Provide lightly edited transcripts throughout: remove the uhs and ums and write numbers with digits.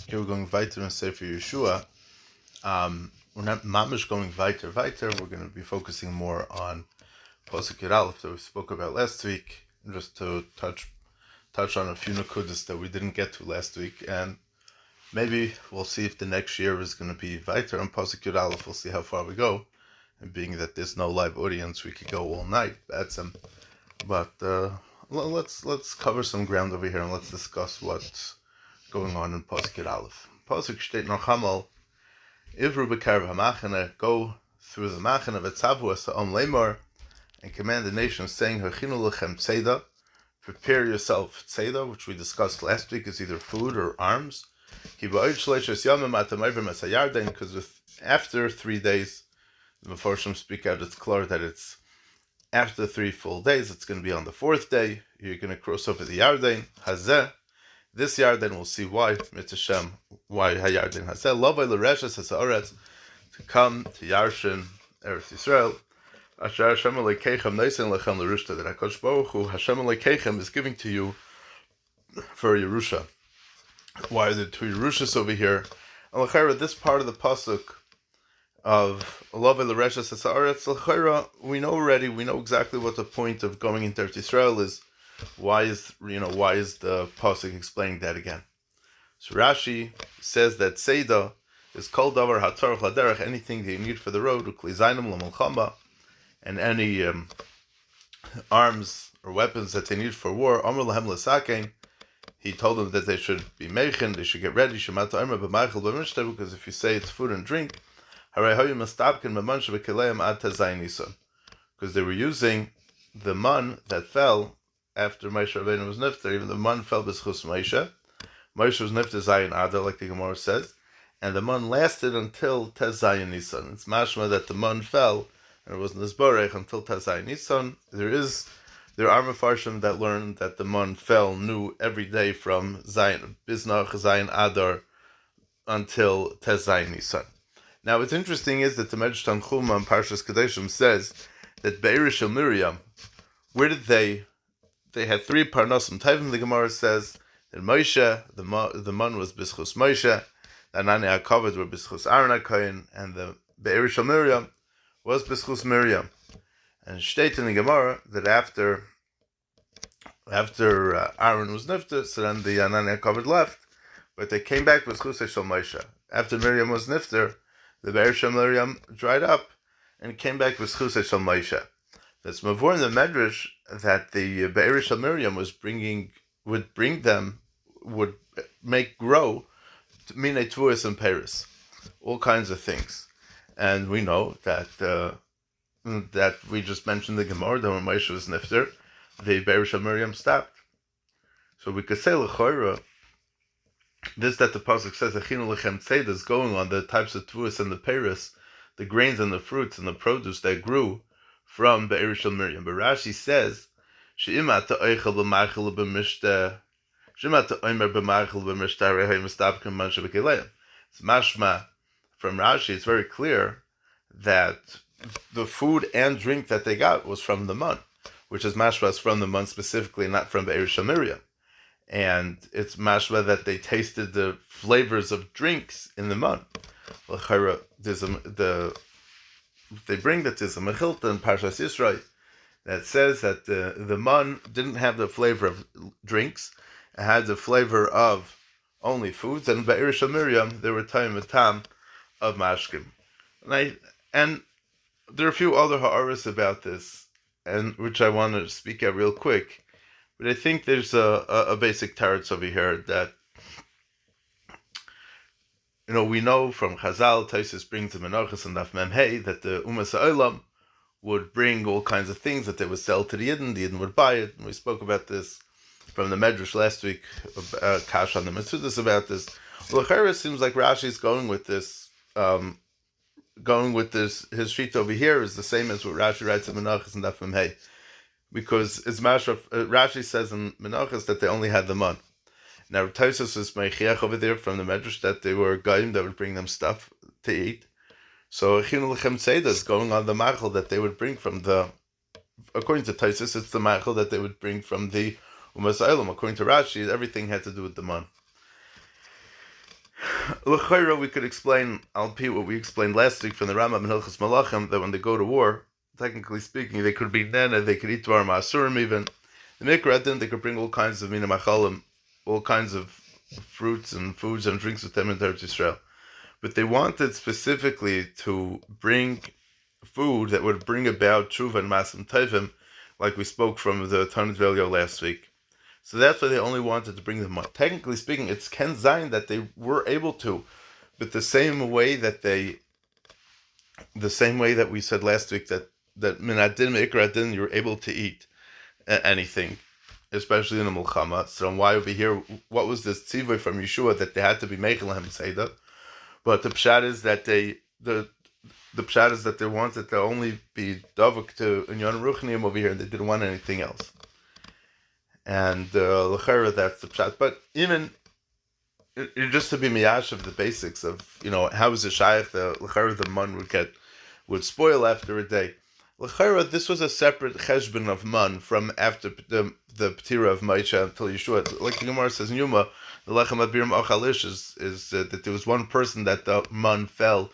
Here we're going weiter and say for Yehושע. We're not mamish going weiter. We're going to be focusing more on Pasuk Yud Aleph that we spoke about last week, just to touch on a few nakudas that we didn't get to last week, and maybe we'll see if the next year is going to be weiter on Pasuk Yud Aleph. We'll see how far we go, and being that there's no live audience, we could go all night. But let's cover some ground over here and let's discuss what's going on in Pasuk Yud Aleph. Pasuk steht noch einmal, Ivru b'Karav HaMachana, go through the Machana, וצוו לאמar, and command the nation, saying, הכינו לכם צידה, prepare yourself צידה, which we discussed last week, is either food or arms. כי בעוד שלשת ימים אתם עוברים את הירדן, because after 3 days, the Mefarshim speak out, it's clear that it's after 3 full days, it's going to be on the 4th day, you're going to cross over the Yarden, hazeh. This Yarden, we'll see why, Mitzvah, why Hayarden Hazeh, Lovay l'Reshes HaSa'aretz, to come to Yarshin, Eretz Yisrael, Asher Hashem Elokeichem Noisen Lechem L'Rushta, that HaKadosh Baruch Hu, Hashem Elokeichem is giving to you for Yerusha. Why are there 2 Yerushas over here? And L'chaira, this part of the Pasuk of Lovay l'Reshes HaSa'aretz, L'chaira, we know exactly what the point of going into Eretz Yisrael is. Why is the pasuk explaining that again? So Rashi says that צידה is kol davar hatzarach laderech, anything that you need for the road, uklizainim l'milchama, and any arms or weapons that they need for war. Amar lahem l'sakein, he told them that they should be meichin, they should get ready. Shemata amar b'maichel b'mishtav, because if you say it's food and drink, harei hayu mastabkin b'man shebekeleim ad tazayin nisan, because they were using the man that fell after Moshe Rabbeinu was nifter. Even the man fell b'schus Moshe. Moshe was nifter Zayin Adar, like the Gemara says, and the man lasted until Tez Zayin Nisan. It's mashma that the man fell, and it wasn't Nisborech until Tez Zayin Nisan. There are Mefarshim that learn that the man fell new every day from Zayin Biznach Zayin Adar until Tez Zayin Nisan. Now, what's interesting is that the Medrash Tanchuma and Parshas Kadeshim says that Be'erish El Miriam, where did they had 3 parnasim tevim. The Gemara says that Moshe, the man was b'schus Moshe, the Anani HaKavod were b'schus Aaron HaKohen, and the Be'erish of Miriam was b'schus Miriam. And state in the Gemara that after Aaron was nifter, so then the Anani HaKavod left, but they came back b'schus Eshel Moshe. After Miriam was nifter, the Be'erish of Miriam dried up and came back b'schus Eshel Moshe. That's mavur in the Medrash that the Be'erish of Miriam would make grow minei tvuos and peris, all kinds of things. And we know that we just mentioned the Gemara that when Moshe was nifter, the Be'erish of Miriam stopped. So we could say l'choira, this that the pasuk says הכינו לכם צידה is going on the types of tvuos and the peris, the grains and the fruits and the produce that grew from Be'erish of Miriam. But Rashi says, She'ima ta'oichel b'maichel b'mishteh, She'ima ta'oimer b'maichel b'mishteh, re'hoi mistabkim man shebekeleim. It's mashma from Rashi, it's very clear that the food and drink that they got was from the man, which is mashma from the man specifically, not from Be'erish of Miriam. And it's mashma that they tasted the flavors of drinks in the man. They bring that there's a mechilta in Parshas Yisrael that says that the man didn't have the flavor of drinks, it had the flavor of only foods, and Be'erish of Miriam there were time and tam of mashkim. And there are a few other ha'aras about this, and which I want to speak out real quick, but I think there's a basic teretz over here that we know from Chazal, Taisus brings the Menachos and Daf Mem Hey, that the Umas Ha'olam would bring all kinds of things that they would sell to the Yidden would buy it, and we spoke about this from the Medrash last week, Kash on the Metzudas about this. Well, it seems like Rashi is going with this, his sheet over here is the same as what Rashi writes in Menachos and Daf Mem Hey, because Rashi says in Menachos that they only had the man. Now, Taisus is meichiach over there from the Medrash that they were goyim that would bring them stuff to eat. So, Achinu Lechem Tzeda is going on the machal that they would bring from according to Taisus, it's the machal that they would bring from the Umas Ha'olam. According to Rashi, everything had to do with the man. L'chayra, we could explain, I'll repeat what we explained last week from the Rambam in Hilchos Malachim, that when they go to war, technically speaking, they could be nena, they could eat dvar ma'asurim even. The mikradin, they could bring all kinds of mina machalim, all kinds of fruits and foods and drinks with them into Eretz Yisrael. But they wanted specifically to bring food that would bring about tshuva and masim tovim, like we spoke from the Tanit Velio last week. So that's why they only wanted to bring them up. Technically speaking, it's Ken Zayin that they were able to, but the same way that we said last week that minadin ikradin, you're able to eat anything, especially in the mulchama. So why over here? What was this tzivui from Yeshua that they had to be making lahem tzida? But the pshat is that the pshat is that they wanted to only be davuk to inyan ruchniim over here, and they didn't want anything else. And l'chera, that's the pshat. But even just to be miyash of the basics of how is it shaykh the l'chera the man would spoil after a day. L'chera, this was a separate cheshbon of man from after the ptira of Moshe until Yeshua. Like the Gemara says in Yuma, the lechem abirim achalish is that there was one person that the man fell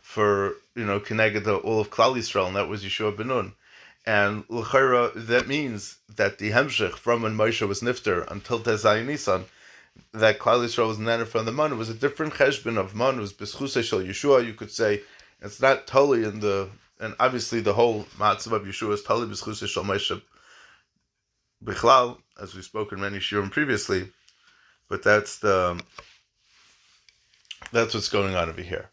for connected to all of Klal Yisrael, and that was Yeshua ben Nun. And l'chera, that means that the hemshech from when Moshe was nifter until Tezayin Nisan, that Klal Yisrael was nanner from the man. It was a different cheshbon of man. It was b'schusei shel Yeshua. You could say it's not totally in the, and obviously the whole matzav of Yeshua is totally b'schusei shel Moshe bichlal, as we spoke in many shiurim previously. But that's what's going on over here.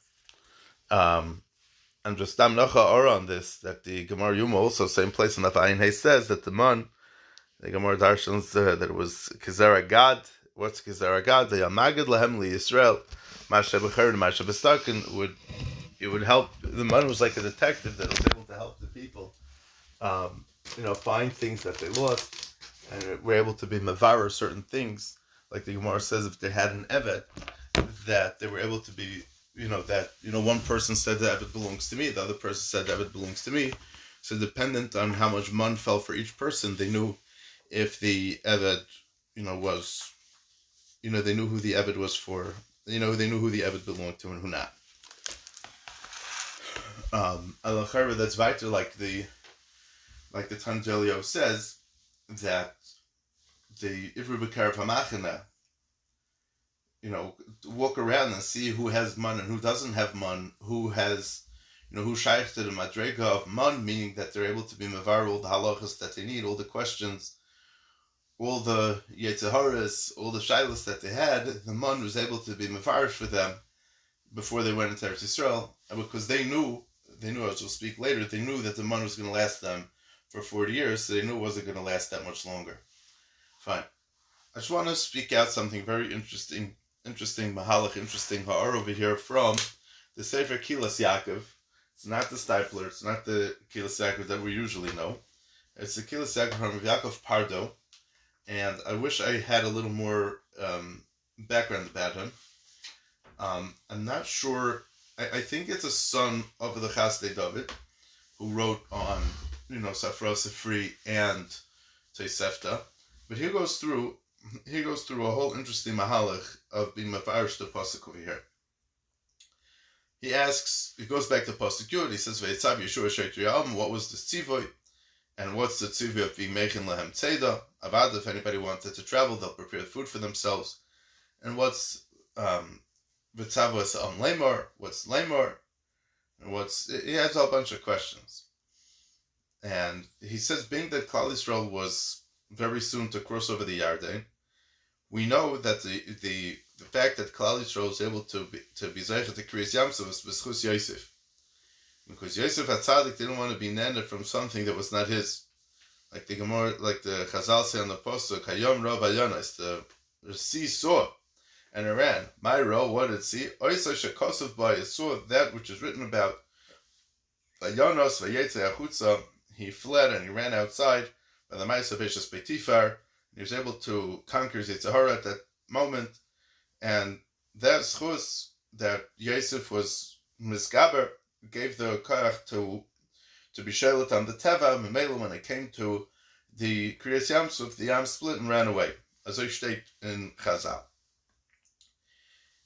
And just Nocha Ora on this, that the Gemara Yuma also, same place in Ayin Hay says that the Gemara Darshans that it was Kizera Gad. What's Kizera Gad? The Yamagid Lahem Li Yisrael, Masha B'cher and Masha B'stakin it would help. The man was like a detective that was able to help the people, find things that they lost, and were able to be mavar certain things. Like the Gemara says, if they had an evet, that they were able to be. One person said that Eved belongs to me, the other person said that Eved belongs to me. So dependent on how much man fell for each person, they knew if the Eved, was, they knew who the Eved was for, they knew who the Eved belonged to and who not. Al-Akhara, that's vital, like the Tanjelio says, that the Ivru B'Karav HaMachana, walk around and see who has man and who doesn't have man, who has, who shaykh to the madrega of man, meaning that they're able to be mavar all the halachas that they need, all the questions, all the yetzaharas, all the shilas that they had, the man was able to be mavar for them before they went into Eretz Yisrael, and because they knew, as we'll speak later, they knew that the man was going to last them for 40 years, so they knew it wasn't going to last that much longer. Fine. I just want to speak out something very interesting mahalach, interesting ha'ar over here from the Sefer Kilas Yaakov. It's not the Stipler, it's not the Kilas Yaakov that we usually know. It's the Kilas Yaakov from Yaakov Pardo, and I wish I had a little more background about him. I'm not sure, I think it's a son of the Chasdei David, who wrote on, Safra Sifri and Tosefta, but he goes through a whole interesting mahalach of being mafarish the pasuk over here. He goes back to pasuk Yud. He says, "Vatzav Yeshua Sheitriyam." What was the tzivui, and what's the tzivui of being making lahem tzida? Avad, if anybody wanted to travel, they'll prepare food for themselves. And what's v'tzav was laemar? What's laemar? And he has a whole bunch of questions. And he says, being that Klal Yisrael was very soon to cross over the Yarden, we know that the fact that Klal Yisrael was able to be zeichet to Kriyas Yamsuf was b'schus Yosef, because Yosef HaTzadik didn't want to be nender from something that was not his. Like the Gemara, like the Chazal say on the pasuk, Hayom Rav Ayonos, the sea saw and it ran. My row, what did it see? Oisa shekosov by it saw that which is written about. Ayonos vayetze achutza, he fled and he ran outside. By the Ma'aseh Beishas Beitifar, he was able to conquer Yitzhahara at that moment, and that schus that Yosef was misgaber gave the koach to be shelet on the teva. Memela, when it came to the Kriyas Yamsuf, the Yam split and ran away, as I state in Chazal.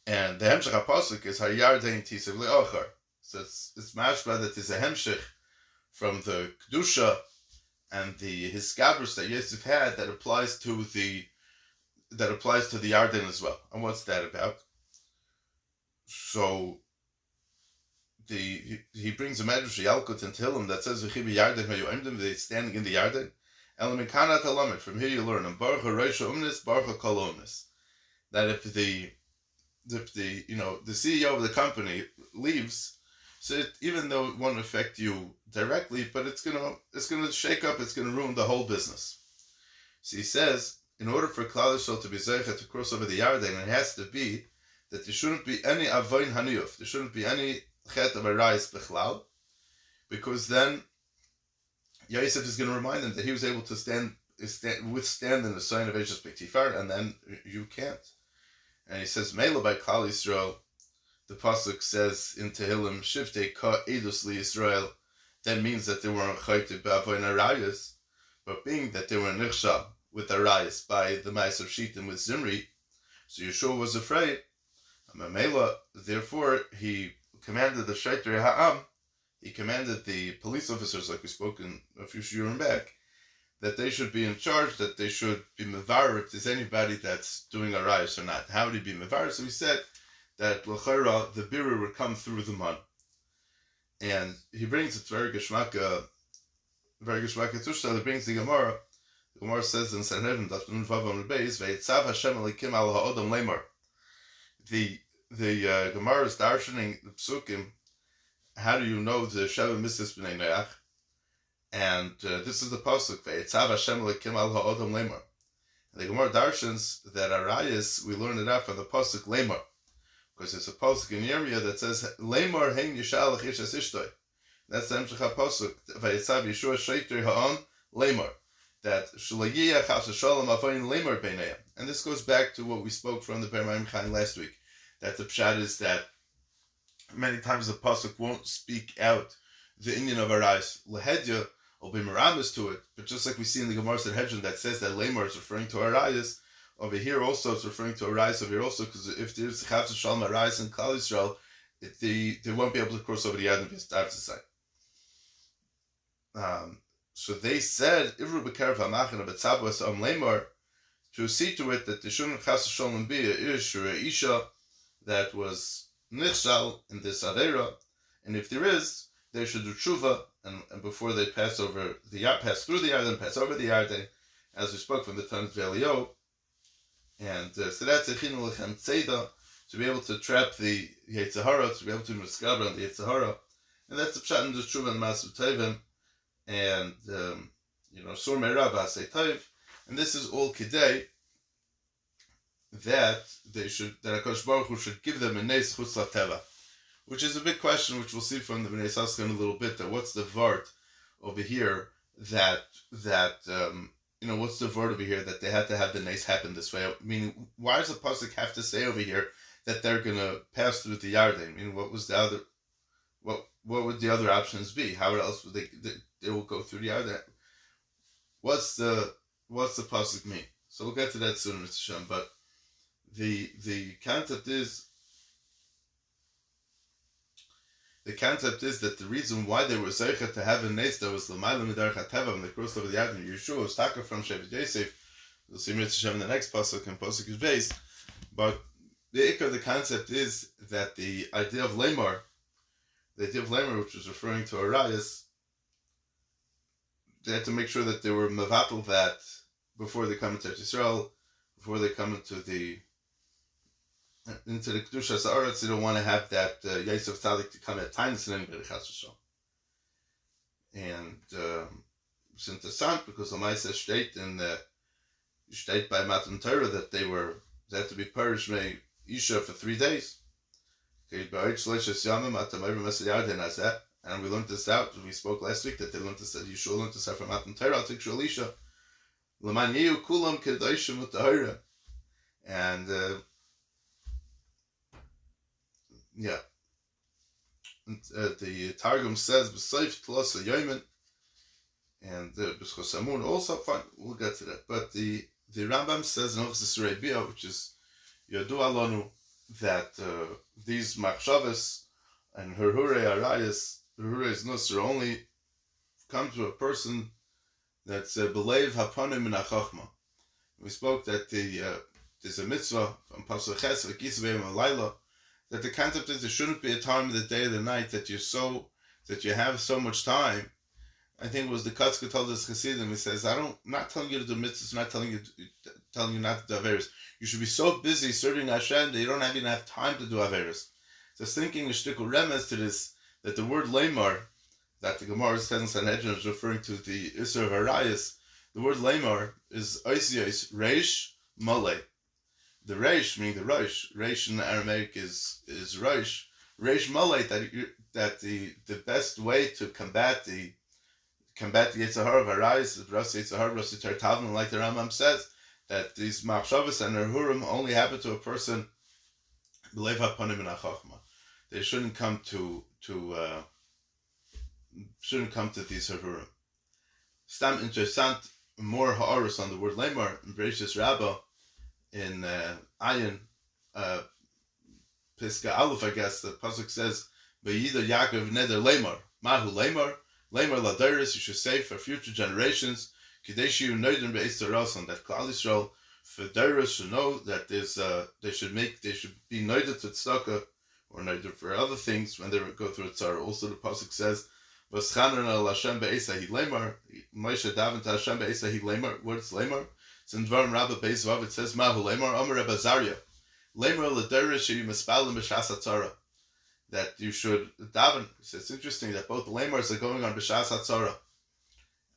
And the Hemshech HaPasuk is Hayarden Tisev Le'ochar. So it's mashma that is a Hemshech from the Kedusha and the Hiskabrus that Yosef had that applies to the Yarden as well. And what's that about? So he brings a medrash Yalkut and Tehillim that says V'chibi Yarden Hayu they're standing in the Yarden. Elamikana Talamed. From here you learn Baruch HaRoisha Umnis, Baruch HaKol Umnis. That if the CEO of the company leaves, so even though it won't affect you directly, but it's gonna shake up, it's gonna ruin the whole business. So he says, in order for Klal Yisrael to be zeicha to cross over the Yarden, it has to be that there shouldn't be any avoin haniyuf, there shouldn't be any chet of arayis bechlal, because then Yosef is going to remind them that he was able to withstand in the sign of Eishes B'Tifar, and then you can't. And he says, Mela by Klal Yisrael, the pasuk says in Tehillim, Shiftei Ka Edus Li Yisrael, that means that they weren't chayte b'avoin arayis, but being that they were nichshal with arayis by the Ma'aser Shitim with Zimri, so Yeshua was afraid. Mela, therefore, he commanded the Shaitri Ha'am, he commanded the police officers, like we spoke in a few shurim back, that they should be in charge, that they should be mevarer if there's anybody that's doing arayis or not. How would he be mevarer? So he said that l'chayra, the birur would come through the man. And he brings it very geshmaka tushta, he brings the Gemara. The Gemara says in Sanhedrin, Daf Nun Vav Amud Beis, ve'etzav Hashem alikim al ha'odam lamer. The Gemara is darshaning the psukim. How do you know the Sheva Mistis B'nei Noach? And this is the pasuk. Ve'etzav Hashem alikim al ha'odam lamer. The Gemara darshans that arayis, we learn it out from the pasuk lamer, because it's a pasuk in Yirmiyah that says lamer hein yishalach ish as ishtoi. That's the Hemshech HaPasuk. Ve'etzav Yeshua Sheitri Ha'on lamer. That Shulayiyah Chas Shalom Avoin lamer b'neiam. And this goes back to what we spoke from the Permayim Chaim last week. That the pshat is that many times the pasuk won't speak out the Indian of arayis. Lehedya will be miramis to it, but just like we see in the Gemara Sanhedrin that says that lamer is referring to arayis, over here also it's referring to arayis over here also, because if there's Chas Shalom arayis in Klal Yisrael, they won't be able to cross over the Yarden via Star Society. So they said, Ivru b'Bekrab HaMachana וצוו as לאמר, to see to it that there shouldn't Chas Shalom be a ish or a isha that was nichshal in this avera, and if there is, they should do tshuva, and before they pass through the Yarden, pass over the Yarden, as we spoke from the Tanit V'Eliyahu. And so that's הכינו לכם צידה, to be able to trap the Yetzer Hara, to be able to miskaber on the Yetzer Hara, and that's the pshat in the tshuva and Masu Tevim. And Sur Meirav Asay Taiv, and this is all Kidei that HaKadosh Baruch Hu should give them a Neis Chutz LaTeva, which is a big question, which we'll see from the Bnei Sascha in a little bit. That what's the vart over here that what's the vart over here that they had to have the Neis happen this way? Meaning, why does the pasuk have to say over here that they're gonna pass through the Yarden? I mean, what was the other? What would the other options be? How else would they will go through the Yarden? What's the pasuk mean? So we'll get to that soon, Mr. Shem. But the concept is that the reason why they were zeicha to have a nes that was l'mayla midarach hateva when they crossed over the Yarden, Yeshua was taka from Shevet Yosef. We'll see Mr. Shem in the next pasuk, and pasuk is based. But the ikar, the concept is that the idea of lamer, which was referring to arayis, they had to make sure that they were mevatel that before they come into Yisrael, before they come into the Kedusha Sa'aretz. They don't want to have that Yosef Tzadik to come at times and anybody Chas V'Shalom. And it's interesting because the Maisa steht by Matan Torah that they had to be purged by Isha for 3 days. بعود שלשת ימים אתם עוברים את הירדן הזה, and we learned this out. We spoke last week that they learned this, that Yeshua learned this out from Matan Torah. Take Shalisha, L'man yehu kulam kedoshim u'tahara, and the Targum says b'seif tlos hayomin, and b'schos hamun also. Fine, we'll get to that. But the Rambam says in Ochzis Rebia, which is Yadu Alonu, that these machshavas and herhure arayas, herhure's nusra only come to a person that's belev haponim min hachachma. We spoke that there's a mitzvah from Pasuk Ches v'kisavim alayla, that the concept is there shouldn't be a time of the day or the night that you have so much time. I think it was the Katzka told us Chassidim. He says, I'm not telling you to do mitzvahs, I'm not telling you not to do averos. You should be so busy serving Hashem that you don't even have time to do averos. So I was thinking a shtickle remes to this, that the word laimar, that the Gemara says in Sanhedrin is referring to the Isser of Arayas, the word laimar is oisios reish male. The reish, meaning the rosh, reish in Aramaic is rosh. Reish male, that the best way to combat the Yitzhahar of Arayas is Rasi Yitzhahar, Rasi Tartavim, like the Rambam says, that these machshavas and herhurim only happen to a person b'leiv haponim min hachachma. They shouldn't come to these herhurim. Stam interessant, more ha'aros on the word lemar in Bereshis Rabbah in Ayin Piska Aleph, I guess the pasuk says, "V'yida Yaakov neder lemar." Mahu lemar. Lemar ladaris, you should say for future generations, Kadeshu Noidin Be'Eistarasan, that Klal Yisrael for Dairis should know that they should be Noidin to Tzedakah or Noidin for other things when they go through a tzara. Also the pasuk says, "V'schanan al Hashem be'Esahi Lemar." Moshe daven to Hashem be'Esahi Lemar. What's Lemar? It's in Dvarim Rabbah Be'Zvav. It says, "Mahu Lemar Amar Rebbe Zarya." Lemar ladaris sheyu mispalim b'shas hatzara. That you should daven. So it's interesting that both the lemars are going on b'shas hatzara,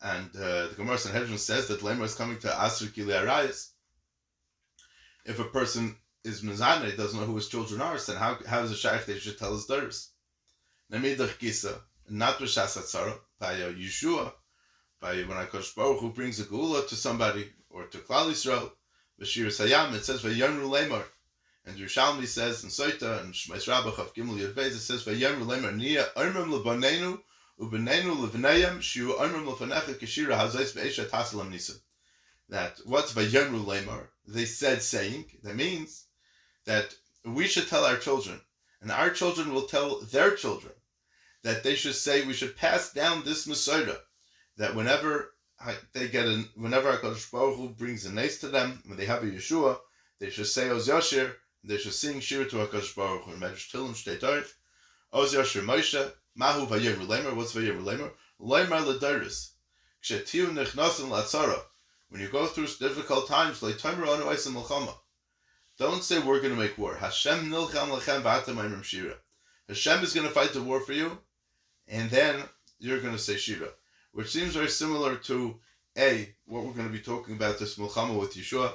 and the Gemara Sanhedrin says that lemar is coming to asr kili arayis. If a person is mizane, doesn't know who his children are, then how is it shaykh that he should tell his daughters? Nemidach gisa, not b'shas hatzara, by Yehושע, by when HaKadosh Baruch Hu brings a geula to somebody or to Klal Yisrael, b'shir sayam, it says v'yamru lemar. And Yerushalmi says in Soita and Shmais Rabbah Chav Gimel Yud Beis, it says v'yamru lemar niya armim lebanenu ubenenu levnayim shiu armim lefanecha kishira hazais be'esha tasalam nisim. That what's v'yamru lemar? They said saying. That means that we should tell our children, and our children will tell their children, that they should say, we should pass down this Masorah, that whenever HaKadosh Baruch Hu brings a nace to them, when they have a Yeshua, they should say Oz Yashir, they should sing Shir to HaKadosh Baruch Hu. Medrash Tilim Shtei Torah, Oz Yashir Moshe, Mahu Vayimru Lemer. What's Vayimru Lemer? Lemer L'Dairis. Kshetiu Nechnasin L'Atzara. When you go through difficult times, L'Tomer Anu Eisem L'Chama. Don't say we're going to make war. Hashem Nilcham L'Chem V'atam Ayim Shira. Hashem is going to fight the war for you, and then you're going to say Shira, which seems very similar to A, what we're going to be talking about this Milchama with Yeshua.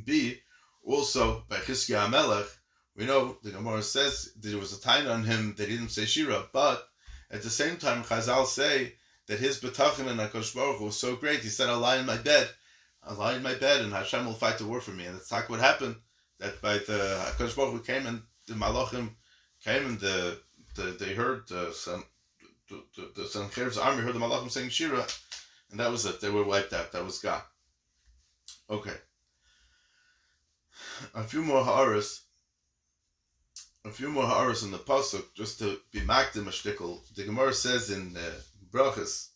B, also by Chizkiah HaMelech, we know the Gemara says that there was a time on him that he didn't say Shira, but at the same time Chazal say that his betachin in HaKadosh Baruch Hu was so great, he said, I'll lie in my bed, and Hashem will fight the war for me. And that's like what happened, that by the HaKadosh Baruch Hu came and the Malachim came and they heard the Sancheriv's army heard the Malachim saying Shira, and that was it. They were wiped out. That was God. Okay. A few more ha'aras in the pasuk, just to be makdim a shtickle. The Gemara says in Brachas,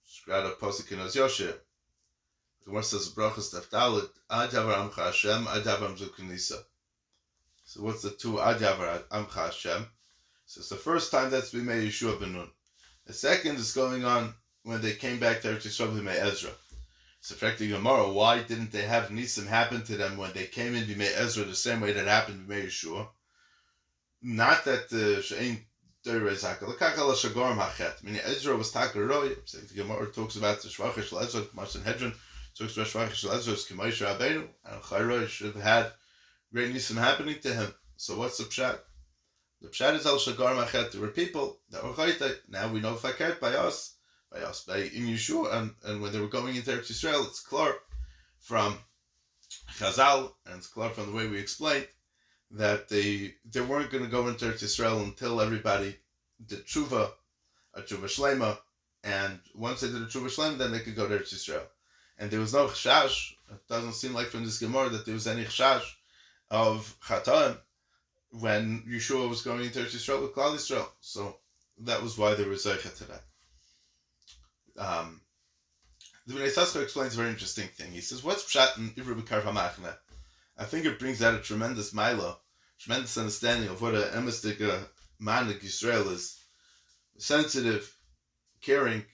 Shkrada pasuk in Ozyoshe, the Gemara says Brachas Taftalit, Ad Yavar Amcha Hashem, Ad Yavar Amzukunisa. So what's the two Ad Yavar Amcha Hashem? So it's the first time that's Bimei Yeshua ben Nun. The second is going on when they came back to Eretz Yisrael Bimei Ezra. So affecting Gemara, why didn't they have Nisim happen to them when they came in Bimei Ezra the same way that happened Bimei Yeshua? Not that the She'ein Deirei Zakal, L'kakal HaShagorim HaChet. Meaning Ezra was Takaroi. So the Gemara talks about the Shvachar Shel Ezra, Marcin Hedron talks about Shvachar Shel Ezra as K'moshe Rabbeinu, and Chayroi should have had great Nisim happening to him. So what's the Pshat? The Pshat is Al Shagorim HaChet. There were people that were Chayte. Now we know Fakert by us in Yeshua, and when they were going into Eretz Yisrael, it's clear from Chazal, and it's clear from the way we explained, that they weren't going to go into Eretz Yisrael until everybody did tshuva, a tshuva shlema, and once they did a tshuva shlema, then they could go to Eretz Yisrael. And there was no chashash. It doesn't seem like from this Gemara that there was any chashash of Chataim when Yeshua was going into Eretz Yisrael with Klal Yisrael. So that was why they were Zeicha to that. The Bnei Yissaschar explains a very interesting thing. He says, what's Pshat in Ivra B'Karv HaMachna? I think it brings out a tremendous mila, tremendous understanding of what a emistic manik Yisrael is. Sensitive, caring.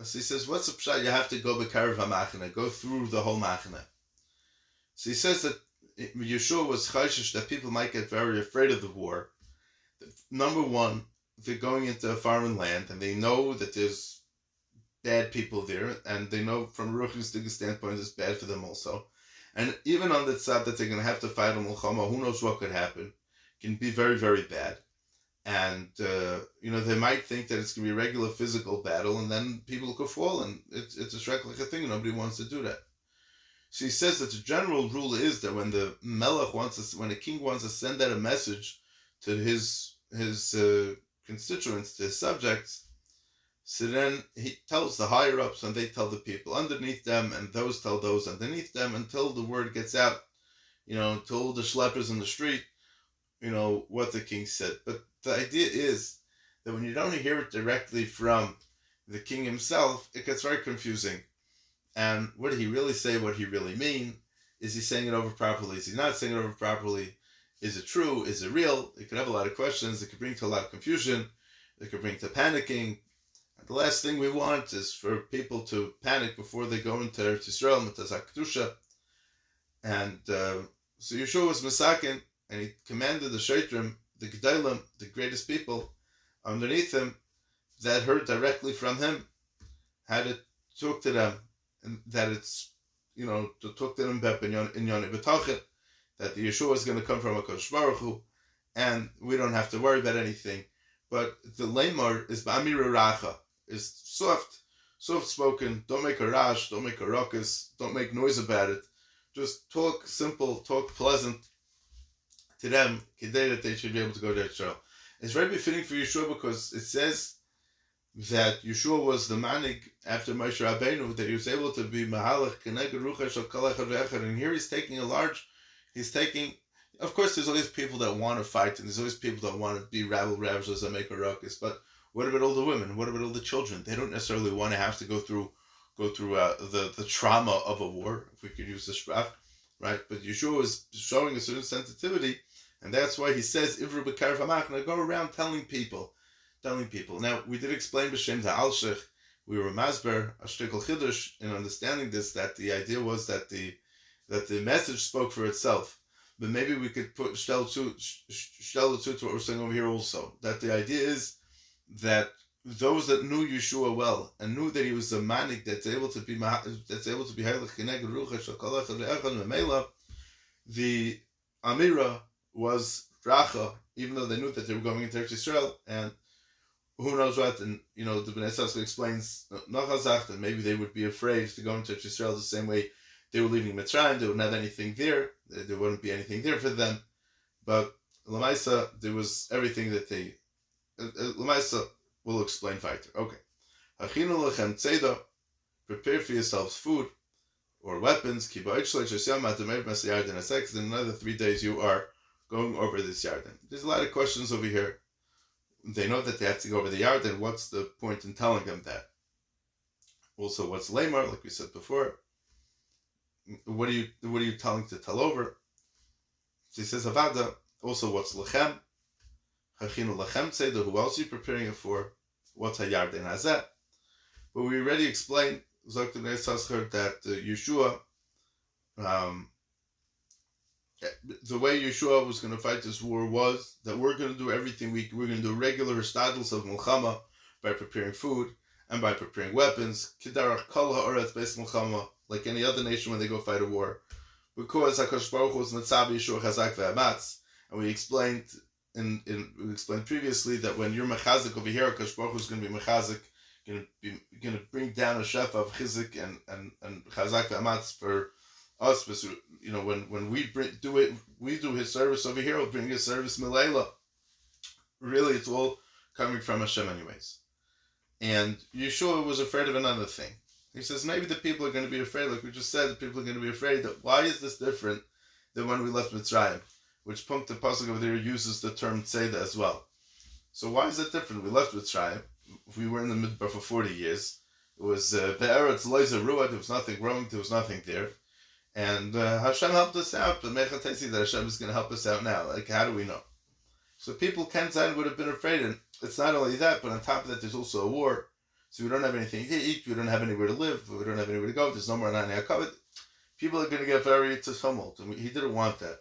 So he says, what's the Pshat? You have to go B'Karv HaMachna, go through the whole Machna. So he says that Yeshua was chayshish that people might get very afraid of the war. Number one, they're going into a foreign land and they know that there's bad people there, and they know from a Ruchnistic standpoint it's bad for them also. And even on the tzad that they're going to have to fight a Mulchama, who knows what could happen, can be very, very bad. And, they might think that it's going to be a regular physical battle, and then people could fall, and it's a schrecklich thing, and nobody wants to do that. So he says that the general rule is that when the melech when a king wants to send out a message to his constituents, to his subjects, so then he tells the higher ups and they tell the people underneath them, and those tell those underneath them, until the word gets out, until the schleppers in the street, what the king said. But the idea is that when you don't hear it directly from the king himself, it gets very confusing. And what did he really say? What did he really mean? Is he saying it over properly? Is he not saying it over properly? Is it true? Is it real? It could have a lot of questions. It could bring to a lot of confusion. It could bring to panicking. And the last thing we want is for people to panic before they go into Eretz Yisrael, Matazak Kedusha. And so Yeshua was Masakin, and he commanded the Shaitrim, the Gedalim, the greatest people, underneath him, that heard directly from him, how to talk to them, and that it's, to talk to them in Yoni B'tachet, that the Yeshua is going to come from HaKadosh Baruch Hu, and we don't have to worry about anything. But the laemar is Ba'amira Racha, is soft spoken. Don't make a rash, don't make a ruckus, don't make noise about it. Just talk simple, talk pleasant to them, today that they should be able to go to Israel. It's very befitting for Yeshua because it says that Yeshua was the manig after Moshe Rabbeinu, that he was able to be mahalach keneged rucha shel kol echad ve'echad. And here he's taking of course there's always people that want to fight, and there's always people that want to be rabble-ravishers and make a ruckus, but what about all the women? What about all the children? They don't necessarily want to have to go through the trauma of a war, if we could use the sprach, right? But Yeshua is showing a certain sensitivity, and that's why he says, Ivru B'Karv HaMachna, go around telling people. Now, we did explain B'Shem Ta'alshech, we were masber, a shtickle chiddush, in understanding this, that the idea was that the message spoke for itself. But maybe we could put shtel to what we're saying over here also. That the idea is that those that knew Yeshua well and knew that he was a manik that's able to be heilig keneged rucha shel kol echad ve'echad memela, the amira was racha, even though they knew that they were going into Eretz Yisrael, and who knows what, and the Bnei Yissaschar explains nachazach that maybe they would be afraid to go into Eretz Yisrael the same way they were leaving Mitzrayim. They wouldn't have anything there. There wouldn't be anything there for them. But Lamaisa, there was everything that they. Lamaisa will explain weiter. Okay. הכינו לכם צידה, prepare for yourselves food or weapons. כי בעוד 3 ימים אתם עוברים את הירדן הזה, because in another 3 days you are going over this Yarden. There's a lot of questions over here. They know that they have to go over the Yarden. What's the point in telling them that? Also, what's laemar, like we said before? What are you telling to tell over? So he says Avada. Also, what's lechem? Hakinu lechem tzeda. Who else are you preparing it for? What's hayarden hazeh? But we already explained Zok the Bnei Yissaschar that Yeshua, the way Yeshua was going to fight this war was that we're going to do everything we're going to do regular hishtadlus of Mulchama by preparing food and by preparing weapons. Kidarach kol ha'oretz beis Mulchama, like any other nation when they go fight a war, because HaKadosh Baruch Hu was Netzav Yeshua Chazak ve'amatz, and we explained previously that when you're mechazik over here, HaKadosh Baruch Hu is going to be mechazik, going to bring down a shefa of chizik and Chazak ve'amatz for us. But when we do his service over here, we'll bring his service milayla. Really, it's all coming from Hashem anyways. And Yeshua was afraid of another thing. He says, maybe the people are going to be afraid, like we just said, the people are going to be afraid that why is this different than when we left Mitzrayim? which Punkt the pasuk over there uses the term tzeda as well. So why is it different? We left Mitzrayim. We were in the Midbar for 40 years. It was Be'eretz Loiza Ruah. There was nothing growing. There was nothing there. And Hashem helped us out. But Mechatesi that Hashem is going to help us out now. Like, how do we know? So people, Ken Zayin would have been afraid. And it's not only that, but on top of that, there's also a war. So we don't have anything to eat. We don't have anywhere to live. We don't have anywhere to go. There's no more Anani HaKavod. People are going to get very to tumult. And he didn't want that.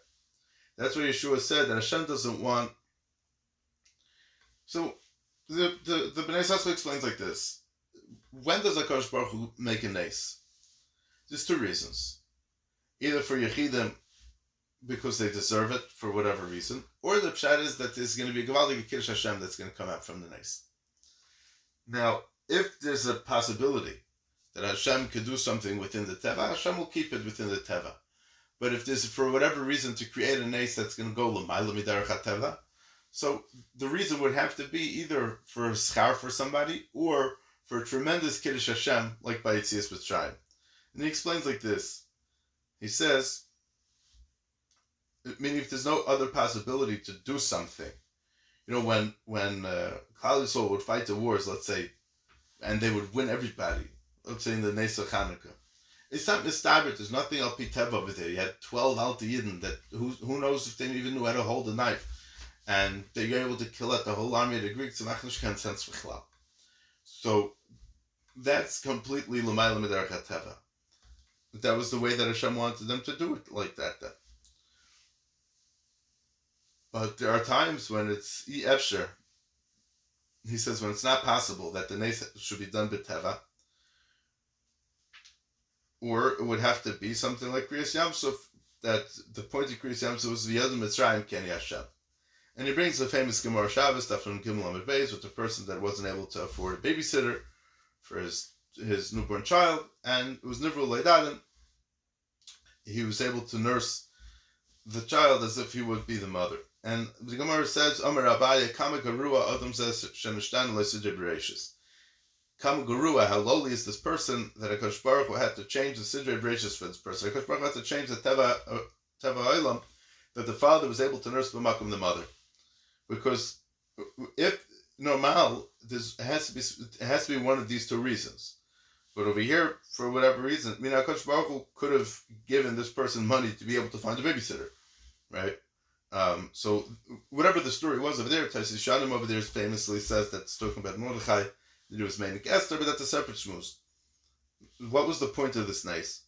That's what Yeshua said, that Hashem doesn't want. So the Bnei Yisrael explains like this. When does HaKadosh Baruch Hu make a nes? There's two reasons. Either for Yechidim, because they deserve it for whatever reason, or the pshat is that there's going to be a Gevaldig Kiddush Hashem that's going to come out from the nes. Now, if there's a possibility that Hashem could do something within the Teva, Hashem will keep it within the Teva. But if there's, for whatever reason, to create a nes that's going to go l'mayla midarech haTeva, so the reason would have to be either for a schar for somebody or for a tremendous Kiddush Hashem, like by Yetzias Mitzrayim. And he explains like this. He says, meaning if there's no other possibility to do something, when Klal Yisrael would fight the wars, let's say, and they would win everybody, let's say in the Nes of Hanukkah, it's not mistabit. There's nothing al pitev over there. You had 12 Alti Yidden that who knows if they even knew how to hold a knife, and they were able to kill out the whole army of the Greeks. So that's completely l'mayla midarech haTeva. That was the way that Hashem wanted them to do it, like that. Then. But there are times when it's efsher. He says when it's not possible that the nes should be done b'teva. Or it would have to be something like Kriyas Yamsuf, that the point of Kriyas Yamsuf was V'yadu Mitzrayim Keni Hashem. And he brings the famous Gemara Shabbos, Tafon Gimel Amid Beis, with the person that wasn't able to afford a babysitter for his newborn child, and it was Nivrul Leidadim. He was able to nurse the child as if he would be the mother. And the Gemara says, Amar Abaye, Kama Garua Adam says, Shenishtan Lesidib Reishis. Kam Gurua, how lowly is this person that HaKadosh Baruch Hu had to change the Sidrei Bereshis for this person. HaKadosh Baruch Hu had to change the Teva Olam, that the father was able to nurse B'makom the mother. Because if normal, it has to be one of these two reasons. But over here, for whatever reason, HaKadosh Baruch Hu could have given this person money to be able to find a babysitter, right? So whatever the story was over there, Taisis Shanim over there famously says that it's talking about Mordechai. It was Meinik Esther, but that's a separate shmuz. What was the point of this nes?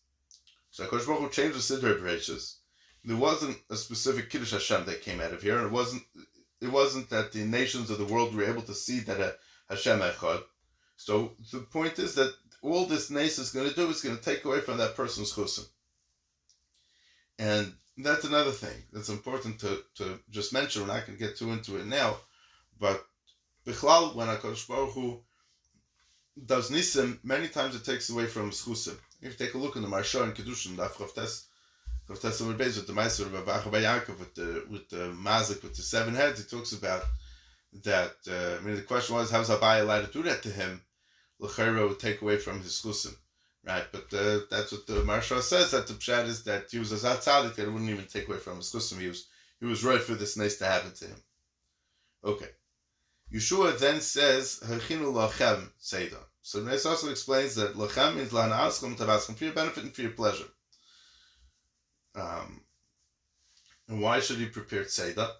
So HaKadosh Baruch Hu changed the Sidrei Bereshis. There wasn't a specific Kiddush Hashem that came out of here, and it wasn't that the nations of the world were able to see that a Hashem Echad. So the point is that all this nes is going to do is going to take away from that person's chusim. And that's another thing that's important to just mention. We're not going to get too into it now, but Bichlal, when HaKadosh Baruch Hu does nisim, many times it takes away from his chusim. If you take a look in the Marsha and Kedushin, the Chavtes Amud Beis with the Meiser of Achabai Yaakov with the Mazik with the 7 heads, he talks about that. The question was, how's Abai allowed to do that to him? L'chera would take away from his chusim, right? But that's what the Marsha says. That the pshat is that he was a tzaddik that it wouldn't even take away from his chusim. He was right for this nice to happen to him. Okay. Yeshua then says, "Hakinu lachem tzeda." So Nes also explains that lachem means la'na'askom tabaskom, for your benefit and for your pleasure. And why should he prepare tzeda?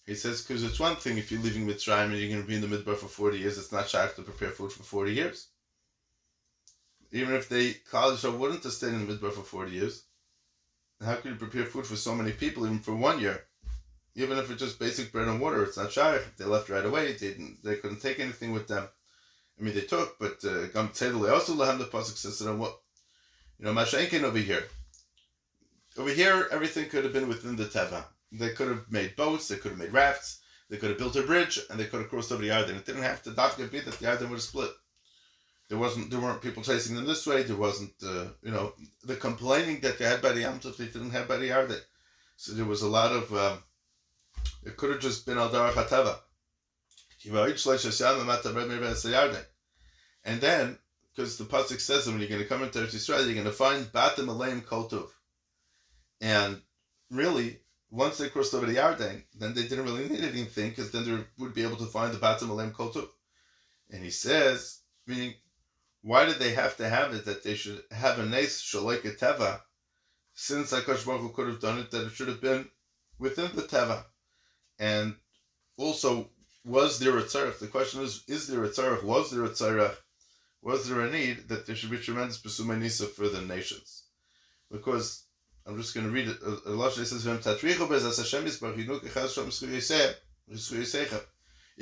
He says because it's one thing if you're leaving Mitzrayim and you're going to be in the Midbar for 40 years. It's not shaykh to prepare food for 40 years. Even if Klal Yisrael wouldn't have stayed in the Midbar for 40 years, how could you prepare food for so many people even for 1 year? Even if it's just basic bread and water, it's not shaykh. They left right away. They couldn't take anything with them. I mean, they took, but Gam Tzedel also Lahem, the pasuk says that what, Mashenkin over here. Over here, everything could have been within the Teva. They could have made boats, they could have made rafts, they could have built a bridge, and they could have crossed over the Yarden. It didn't have to dafka be that the Yarden would have split. There weren't people chasing them this way. There wasn't, the complaining that they had by the Yam Tov, they didn't have by the Yarden. So there was a lot of. It could have just been al darach hateva. And then, because the pasuk says that when you're going to come into Eretz Yisrael, you're going to find batim aleim kol tov. And really, once they crossed over the Yarden, then they didn't really need anything, because then they would be able to find the bottom of Lem Koltu. And he says, meaning, why did they have to have it that they should have a nes shaloik teva, since HaKadosh Baruch Hu could have done it, that it should have been within the teva? And also, was there a tzarech? The question is there a tzarech? Was there a tzarech? Was there a need that there should be tremendous besumei nisa for the nations? Because I'm just going to read it. Allah says, if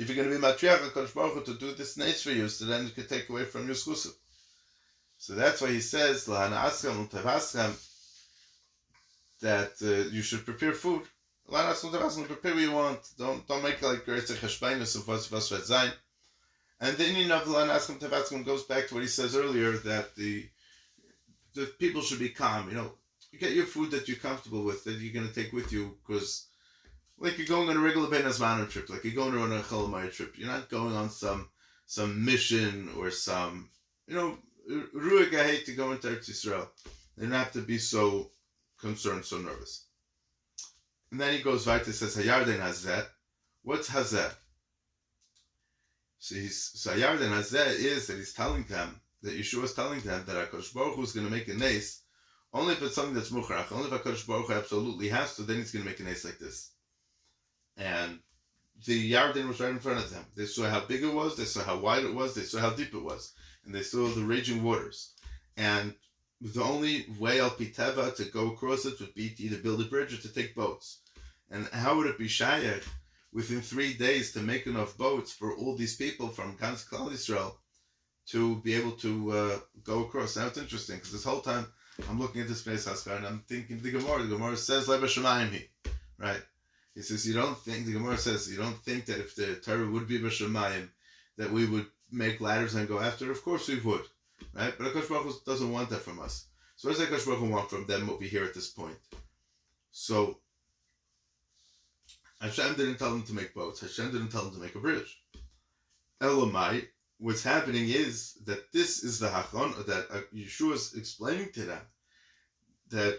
you're going to be matriach HaKadosh Baruch Hu to do this nace for you, so then it could take away from your skusim. So that's why he says that you should prepare food. Prepare what you want. Don't make like greater cheshbeinus of what's sein. And the Indian of Lanaskam Tavatskim goes back to what he says earlier, that the people should be calm. You get your food that you're comfortable with, that you're going to take with you, because like you're going on a regular Ben Azmanim trip, like you're going on a Cholamaya trip. You're not going on some mission or some, Ruach, I hate to go into Eretz Yisrael. They don't have to be so concerned, so nervous. And then he goes right and says, Hayarden Hazeh. What's Hazeh? So Hayarden Hazeh is that he's telling them, that Yeshua is telling them that HaKadosh Baruch Hu is going to make a nace only if it's something that's mukhrach, only if HaKadosh Baruch Hu absolutely has to, then he's going to make a nace like this. And the Yarden was right in front of them. They saw how big it was, they saw how wide it was, they saw how deep it was, and they saw the raging waters. And the only way al piteva to go across it would be to either build a bridge or to take boats. And how would it be shayach within 3 days to make enough boats for all these people from Gans Klal Yisrael to be able to go across? Now it's interesting, because this whole time I'm looking at this place Haskar and I'm thinking the Gemara says Leba Shemayim he, right? He says, the Gemara says, you don't think that if the Torah would be B'Shemayim, that we would make ladders and go after it? Of course we would, right? But HaKadosh Baruch Hu doesn't want that from us. So what does HaKadosh Baruch Hu want from them over here at this point? So Hashem didn't tell them to make boats. Hashem didn't tell them to make a bridge. Elamai, what's happening is that this is the Hachon, that Yeshua is explaining to them that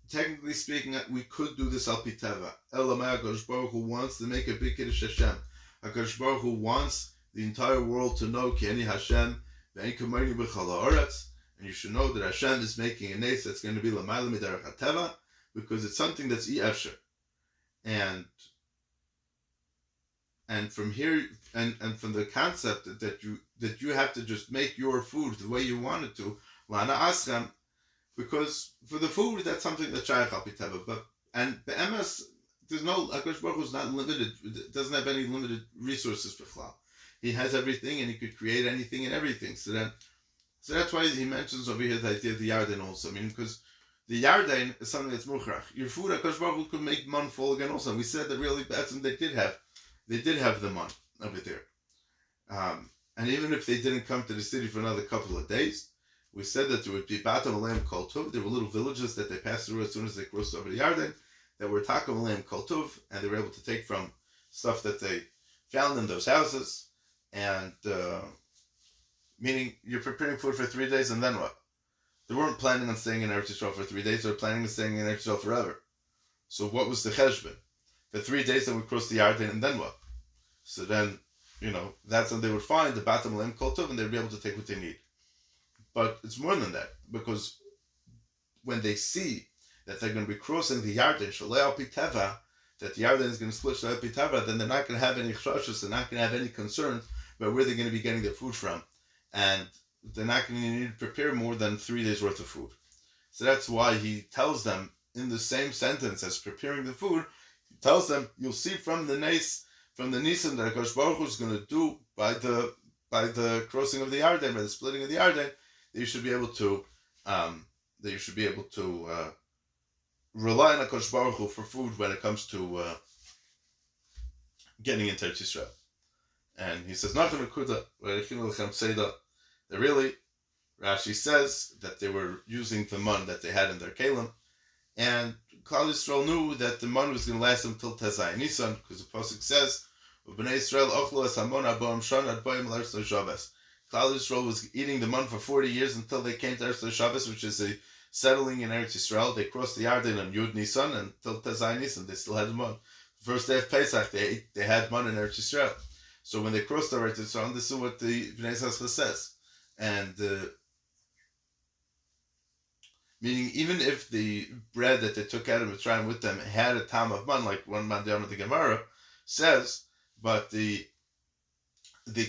technically speaking, we could do this al piteva. Elamai, HaKadosh Baruch Hu wants to make a big Kiddush Hashem. HaKadosh Baruch Hu wants the entire world to know Ki Ani Hashem ve'en kamoni b'chol ha'aretz, and you should know that Hashem is making a nace that's going to be l'mayla midarach hateva, because it's something that's efshar. And from here, and from the concept that you have to just make your food the way you want it to, lana aschem, because for the food that's something that shaykh al piteva. But and be'emes, there's no, HaKadosh Baruch Hu is not limited, doesn't have any limited resources for chlal. He has everything, and he could create anything and everything. So that's why he mentions over here the idea of the Yarden also. I mean, because the Yarden is something that's mukhrach. Your food, HaKadosh Baruch Hu could make man fall again also. And we said that really that's what they did have the man over there. And even if they didn't come to the city for another couple of days, we said that there would be Batam Alayim Kol Tov. There were little villages that they passed through as soon as they crossed over the Yarden that were Takom Alayim Kol Tov, and they were able to take from stuff that they found in those houses. And meaning you're preparing food for 3 days, and then what? They weren't planning on staying in Eretz Yisrael for 3 days. They were planning on staying in Eretz Yisrael forever. So what was the cheshbon? For 3 days, then we crossed the Yarden, and then what? So then, that's when they would find the Batam Alayim Kol Tov, and they'd be able to take what they need. But it's more than that, because when they see that they're going to be crossing the Yarden, Shalei al Piteva, that the Yarden is going to split Shalei al Piteva, then they're not going to have any chashas, they're not going to have any concerns about where they're going to be getting their food from. And they're not going to need to prepare more than 3 days worth of food. So that's why he tells them in the same sentence as preparing the food, he tells them, you'll see from the nisan that HaKadosh Baruch Hu is going to do by the crossing of the Yarden, by the splitting of the Yarden, that you should be able to rely on HaKadosh Baruch Hu for food when it comes to getting into Eretz Yisrael. And he says, that really, Rashi says that they were using the man that they had in their kelim, and Klal Yisrael knew that the man was going to last them till Tezai Nisan, because the pasuk says, "Bnei Yisrael ochlu es hamon aboam shan ad boim l'Eretz Shabbos." Klal Yisrael was eating the man for 40 years until they came to Eretz Shabbos, which is a settling in Eretz Yisrael. They crossed the Yarden on Yud Nisan until Tezai Nisan. They still had man. The first day of Pesach, they had man in Eretz Yisrael. So when they crossed the Eretz Yisrael, this is what the Bnei Yisrael says. And meaning, even if the bread that they took out of Mitzrayim with them had a tam of man, like one man down with the Gemara says, but the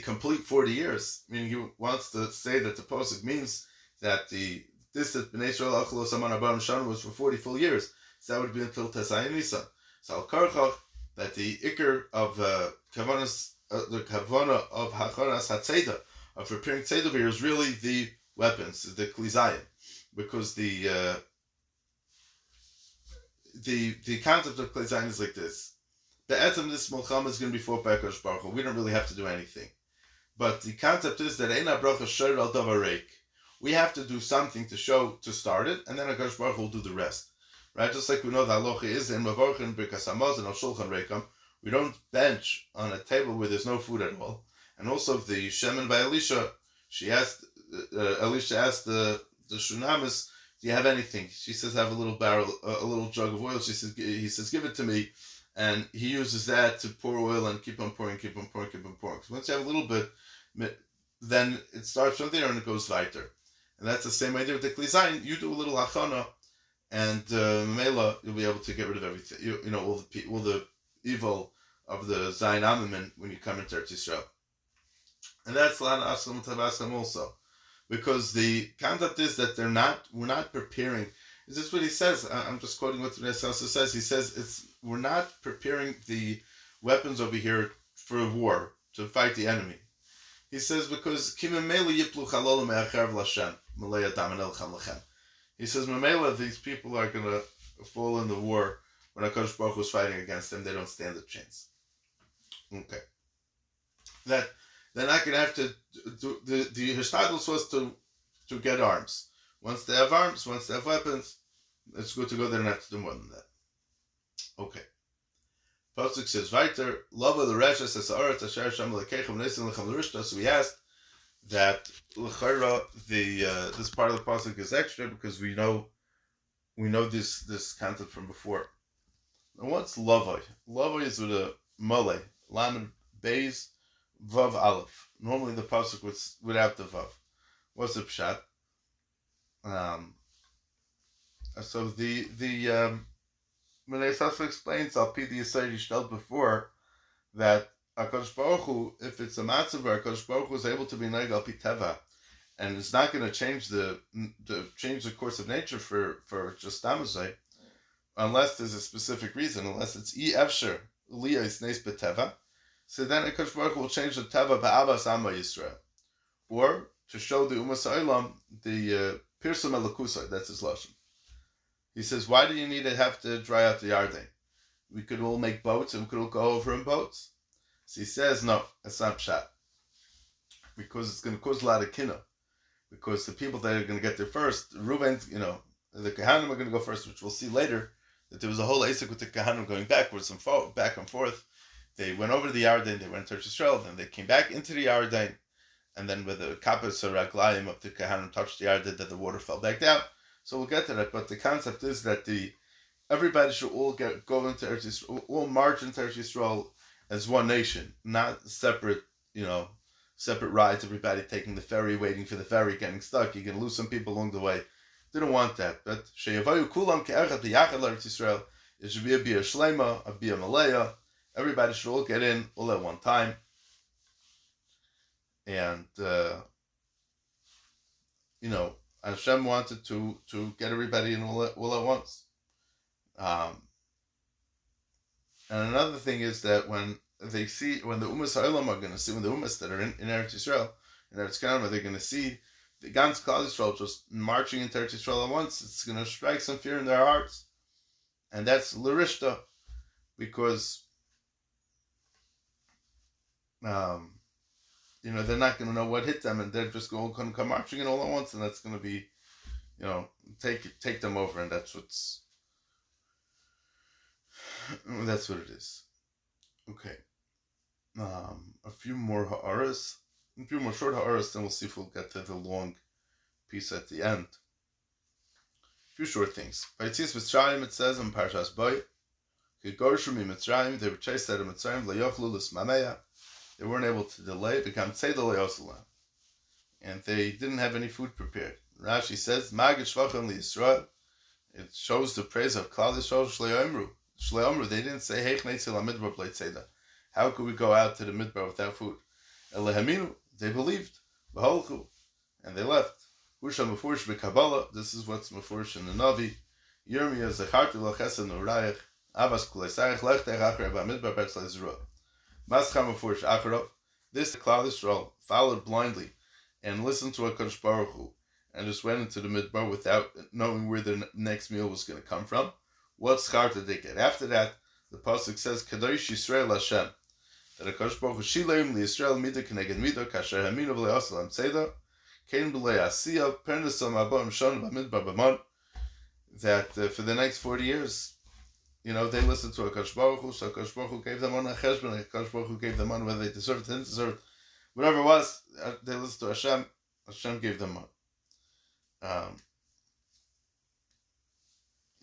complete 40 years, meaning he wants to say that the posuk means that this that Bnei Yisrael Achalos Aman Abarim Shana was for 40 full years. So that would be until Tesai Nisan. So Al Karchach, that the ikar of the kavana of Hachanas HaTzeda, of preparing Tzeda here, is really the weapons, the klizayim, because the concept of klizayim is like this. The etzem, this milchama is going to be fought by HaKadosh Baruch Hu. We don't really have to do anything. But the concept is that Eina Bracha Shor Al Davar Reik. We have to do something to start it, and then HaKadosh Baruch Hu will do the rest. Right? Just like we know the halacha is in Mavorchen Birkas Hamazon Al Shulchan Reikam. We don't bench on a table where there's no food at all. And also the Shemin by Elisha, Elisha asked the Shunamis, do you have anything? She says, I have a little barrel, a little jug of oil. He says, give it to me. And he uses that to pour oil and keep on pouring. Because once you have a little bit, then it starts from there and it goes weiter. And that's the same idea with the klizayin. You do a little achana, and Mela, you'll be able to get rid of everything. You know, all the evil of the Zayin Amim when you come into Eretz Yisrael. And that's Lan Aslam Tabasam also. Because the concept is that we're not preparing. Is this what he says? I'm just quoting what the Rebbe says. He says we're not preparing the weapons over here for a war, to fight the enemy. He says because he says Mamela, these people are going to fall in the war when HaKadosh Baruch Hu is fighting against them. They don't stand a chance. Okay. That they're not going to have to do the Hishtadlus was to get arms. Once they have arms, once they have weapons, it's good to go. They don't have to do more than that. Okay. Pasuk says, "Weiter lava the resha says arat asher sham lekechem nesin lechem l'rishta." So we asked that l'chayra this part of the pasuk is extra because we know this concept from before. And what's lavai? Lavai is with a male lamed beis vav aleph. Normally the pasuk was without the vav. What's the pshat? So the Bnei Yisrael explains Al Pi the Yisrael Yishtel before that HaKadosh Baruch Hu, if it's a matzav where HaKadosh Baruch Hu is able to be neg Al Pi Teva, and it's not going to change the course of nature for just Amazai, unless there's a specific reason, unless it's Efsher Liya is Neis B'Teva, so then HaKadosh Baruch Hu will change the Teva Ba'abas Amma Yisrael, or to show the Umas Ha'olam the Pirsum Elakusai, that's his lashon. He says, why do you need to have to dry out the Yarden? We could all make boats and we could all go over in boats. So he says, no, that's not pshat. Because it's going to cause a lot of kina. Because the people that are going to get there first, Reuven, the Kahanim are going to go first, which we'll see later, that there was a whole asik with the Kahanim going backwards and back and forth. They went over the Yarden, they went to Israel, then they came back into the Yarden, and then with the Kappas or Raglayim of the Kahanim touched the Yarden, that the water fell back down. So we'll get to that, but the concept is that everybody should all go into Eretz Yisrael, all march into Eretz Yisrael as one nation, not separate, separate rides. Everybody taking the ferry, waiting for the ferry, getting stuck. You're going to lose some people along the way. Didn't want that. But sheyavayu kulam ke'echad b'yachad Eretz Yisrael. It should be a bia shlema, a bia malaya. Everybody should all get in all at one time. And Hashem wanted to get everybody in all at once. And another thing is that when the Umas Ha'olam are going to see, when the Umas that are in Eretz Yisrael, in Eretz Canada, they're going to see the Gans Klal Yisrael just marching into Eretz Yisrael at once, it's going to strike some fear in their hearts. And that's L'rishta, because they're not going to know what hit them, and they're just going to come marching in all at once, and that's going to be, take them over, and that's what it is. Okay. A few more short ha'aras, then we'll see if we'll get to the long piece at the end. few short things. By Tzis Mitzrayim, it says in Parshas Boy, they were chased out of Mitzrayim, they weren't able to delay, become צידה, and they didn't have any food prepared. Rashi says, Magid Shvachim Yisrael, it shows the praise of Klal Yisrael Shleomru. They didn't say, Heich Neitzel HaMidbar B'lei Tzeda. How could we go out to the Midbar without food? Eleheminu, they believed, V'holchu, and they left. Husha Mefurish B'Kabbalah, this is what's Mefurish in the Navi. Yirmiyah Zecharti L'Chesed Nurayach, Avas Kulesayach Lechtech Achrei B'Midbar B'Etzlei Zerua. Maschar Mefurish Acharov, this Klal Yisrael followed blindly and listened to HaKadosh Baruch Hu, and just went into the Midbar without knowing where the next meal was going to come from. What schar did they get? After that, the pasuk says, Kadosh Yisrael Hashem, that HaKadosh Baruch Hu Shileim L'Yisrael Mida K'neged Mida Kasher Haminu V'lei Asalam Tzeda Kein B'lei Asiyah Pernesam Abam Shon B'Midbar B'Mon, that for the next 40 years, they listened to HaKadosh Baruch Hu, so HaKadosh Baruch Hu gave them on a cheshbon, HaKadosh Baruch Hu gave them on whether they deserved it, didn't deserve it, whatever it was, they listened to Hashem, Hashem gave them on.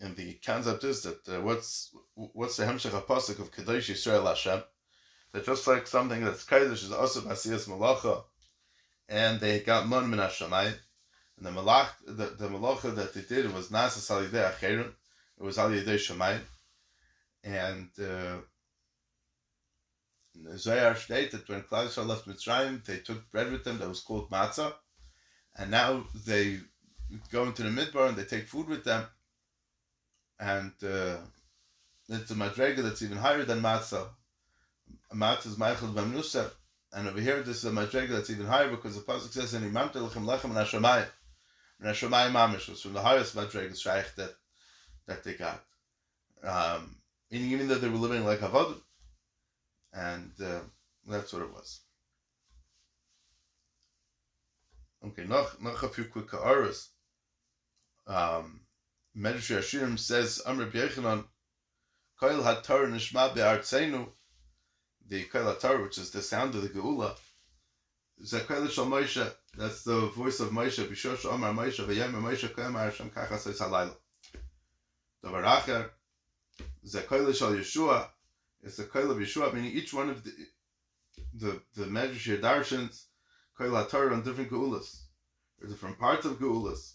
And the concept is that what's the hemshech pasuk of Kadosh Yisrael Hashem, that just like something that's Kadosh is also Asiyas Malacha, and they got Mon Min Hashemayim, and the Malacha that they did was Nasas Al Yidei Acherim, it was Al Yidei Shemayim, and the Zohar state that when Klal Yisrael left Mitzrayim, they took bread with them that was called matzah, and now they go into the Midbar and they take food with them, and it's a madrega that's even higher than matzah. Matzah is ma'achal b'mnusa, and over here this is a madrega that's even higher because the pasuk says, "And imamte lechem lechem minashamayim mamish," was from the highest madrega shaykh that they got. Meaning even though they were living like avodah, and that's what it was. Okay, noch a few quick ka'aras. Medrash Yashirim says, Amr B'Yechanan, Koil HaTorah Nishma Be'artzeinu, the Koil HaTorah, which is the sound of the Geula, Zekoil Shal Moshe, that's the voice of Moshe, B'Shosh Omar Moshe, V'yem Moshe Koyam Hashem Kacha Seis HaLayla. Davar Acher, Zekoil Shal Yeshua, it's the Koil of Yeshua, meaning each one of the Medrash Darshans, Koil HaTorah on different Geulas, or different parts of Geulas.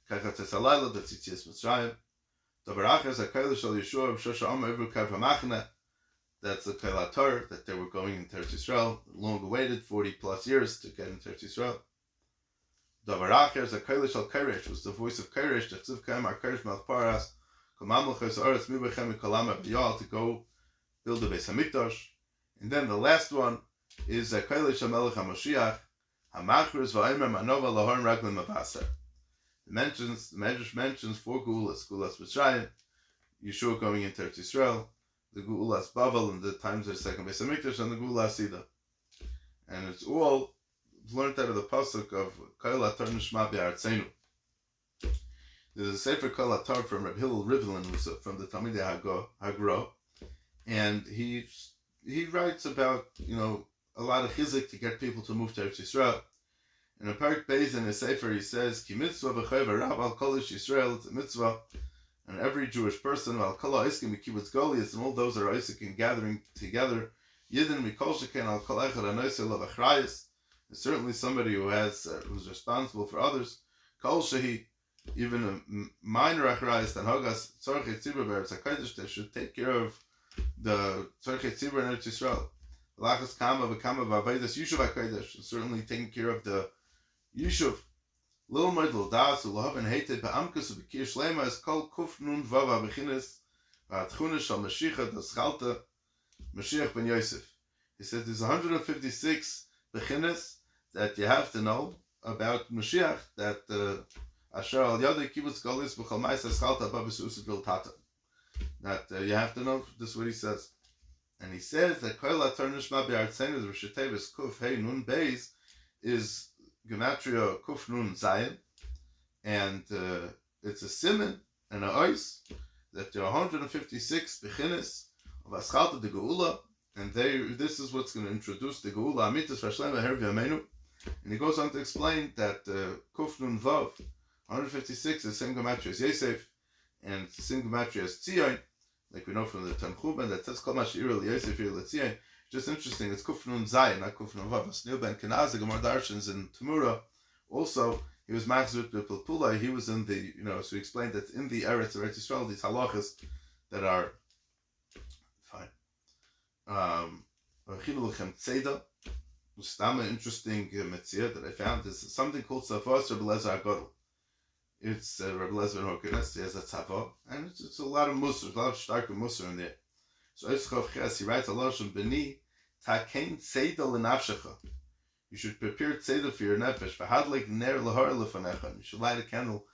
Kachat Halayla, that's Yitzias Mitzrayim. Davar Acher is a Koil Shal Yeshua of Shosha Omer Ibru Kav HaMachna. That's the Koil HaTorah, that they were going into Eretz Yisrael, long awaited, 40 plus years to get into Eretz Yisrael. Davar Acher is a Koil Shal Koresh, was the voice of Koresh, that Tziv Kaim HaKoresh Melch Paras, Kamamlechos Oretz Mibachem Mikolama B'Yal, to go build the Beis HaMikdash. And then the last one is a Koil Shal Melech HaMoshiach, HaMachris V'Omer Manova Lahorn Raglim Avaser. The Medrash mentions 4 Geulas Mitzrayim, Yeshua going into Eretz Yisrael, the Geulas Bavel in the times of the second Beis HaMikdash, and the Geulas צידה. And it's all learned out of the pasuk of Koil HaTorah Nishma Be'artzeinu. There's a Sefer Koil HaTorah from Reb Hillel Rivlin, who's from the Talmidei Hagro, and he writes about a lot of chizik to get people to move to Eretz Yisrael. In a Parak Beis in his Sefer, he says, Ki mitzvah v'chayv harav al kol ish Yisrael, it's a mitzvah, and every Jewish person, al kol ha'iskim v'kibbutz goliath, and all those are Isaac in gathering together, yidin mikol sheken al kol echad anoisei lo v'chrayis, is certainly somebody who's responsible for others, kol shehi, even a minor achrayis, than hogas tzorchei tzibur be'eretz HaKodesh, they should take care of the tzorchei tzibur in Eretz Yisrael. Lachas kama v'kama v'avedas Yishuv HaKodesh, certainly taking care of the Yishuv. Lil Moed Das Ulahav and Hated Ba'amkus B'Kir Shlema is called Kuf Nun Vav Abichinis V'Atchunas Shal Mashiach Daschalta Mashiach Ben Yosef. He said there's 156 Bechinis that you have to know about Mashiach, that Asher Al Yadei Kibbutz Golis B'Chol Ma'is Daschalta Babis Usabil Tata. That you have to know. This is what he says. And he says that Koil HaTorah Nishma Be'artzeinu, the Rosh Tevis Kuf Hey Nun Beis, is Gematria Kuf Nun Zayin, and it's a siman and a ois that there are 156 bechinis of Aschalta de Geula, and this is what's going to introduce the Geula Amitas Vashlema Hervi Amenu. And he goes on to explain that Kuf Nun Vav 156 is the same gematria as Yosef, and it's the same gematria as Tzion, like we know from the Tanchumen that says Kol Mashir Yosef Tzion. Just interesting, it's Kufnun Zayin, not Kufnun Vav. Snil Ben Kenaz, the Gemara Darshans in Tamura, also, he was Machzut B'Pilpula, he was in the, so we explained that in the Eretz of Eretz Yisrael, these halachas that are, fine. הכינו לכם צידה, stam an interesting mitzvah that I found is something called Tzavos Rebbe Lezer HaGadol. It's Rebbe Lezer HaKodesh, he has a tzava, and it's a lot of musar, a lot of stark musar in there. So Yitzchak Ches, he writes, Allah Shem B'ni, Takein Tzeda L'nafshecha. You should prepare tzeda for your nefesh. V'hadlik ner l'har lefanecha. You should light a candle